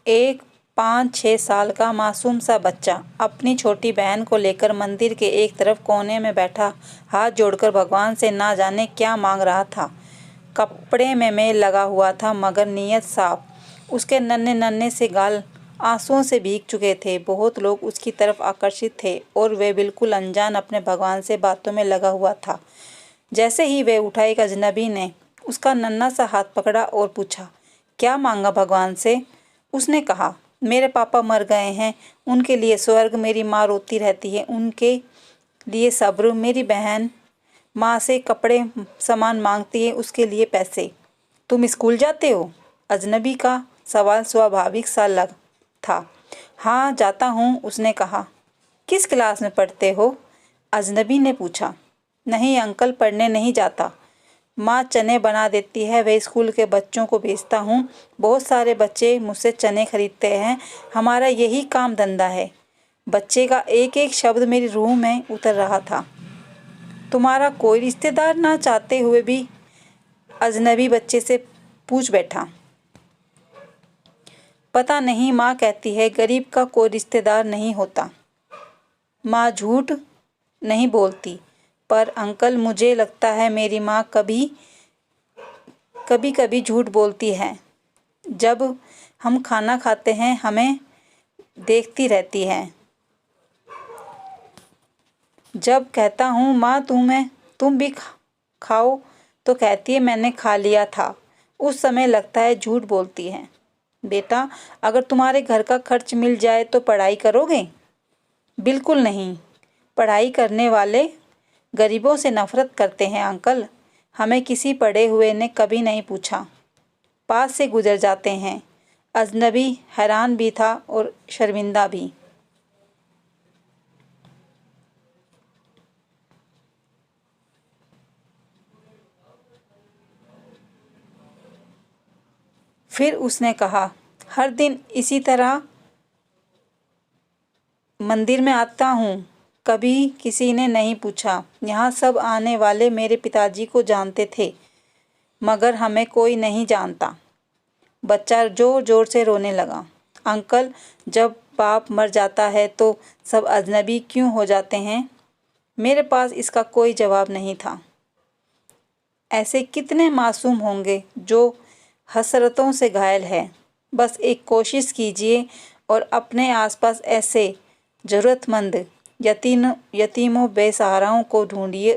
एक 5-6 साल का मासूम सा बच्चा अपनी छोटी बहन को लेकर मंदिर के एक तरफ कोने में बैठा हाथ जोड़कर भगवान से ना जाने क्या मांग रहा था। कपड़े में मैल लगा हुआ था मगर नीयत साफ। उसके नन्हे नन्हे से गाल आंसुओं से भीग चुके थे। बहुत लोग उसकी तरफ आकर्षित थे और वह बिल्कुल अनजान अपने भगवान से बातों में लगा हुआ था। जैसे ही वह उठा, एक अजनबी ने उसका नन्हा सा हाथ पकड़ा और पूछा, क्या मांगा भगवान से? उसने कहा, मेरे पापा मर गए हैं, उनके लिए स्वर्ग। मेरी माँ रोती रहती है, उनके लिए सब्र। मेरी बहन माँ से कपड़े सामान मांगती है, उसके लिए पैसे। तुम स्कूल जाते हो? अजनबी का सवाल स्वाभाविक सा लग था। हाँ जाता हूँ, उसने कहा। किस क्लास में पढ़ते हो? अजनबी ने पूछा। नहीं अंकल, पढ़ने नहीं जाता। माँ चने बना देती है, वह स्कूल के बच्चों को भेजता हूँ। बहुत सारे बच्चे मुझसे चने खरीदते हैं, हमारा यही काम धंधा है। बच्चे का एक एक शब्द मेरी रूह में उतर रहा था। तुम्हारा कोई रिश्तेदार ना चाहते हुए भी? अजनबी बच्चे से पूछ बैठा। पता नहीं, माँ कहती है गरीब का कोई रिश्तेदार नहीं होता। माँ झूठ नहीं बोलती, पर अंकल मुझे लगता है मेरी माँ कभी कभी झूठ बोलती है। जब हम खाना खाते हैं हमें देखती रहती है। जब कहता हूँ माँ तुम भी खाओ, तो कहती है मैंने खा लिया था। उस समय लगता है झूठ बोलती है। बेटा, अगर तुम्हारे घर का खर्च मिल जाए तो पढ़ाई करोगे? बिल्कुल नहीं। पढ़ाई करने वाले गरीबों से नफरत करते हैं अंकल। हमें किसी पढ़े हुए ने कभी नहीं पूछा, पास से गुजर जाते हैं। अजनबी हैरान भी था और शर्मिंदा भी। फिर उसने कहा, हर दिन इसी तरह मंदिर में आता हूँ, कभी किसी ने नहीं पूछा। यहाँ सब आने वाले मेरे पिताजी को जानते थे, मगर हमें कोई नहीं जानता। बच्चा जोर जोर से रोने लगा। अंकल, जब बाप मर जाता है तो सब अजनबी क्यों हो जाते हैं? मेरे पास इसका कोई जवाब नहीं था। ऐसे कितने मासूम होंगे जो हसरतों से घायल है। बस एक कोशिश कीजिए और अपने आसपास ऐसे ज़रूरतमंद यतीमों बेसहाराओं को ढूंढिए।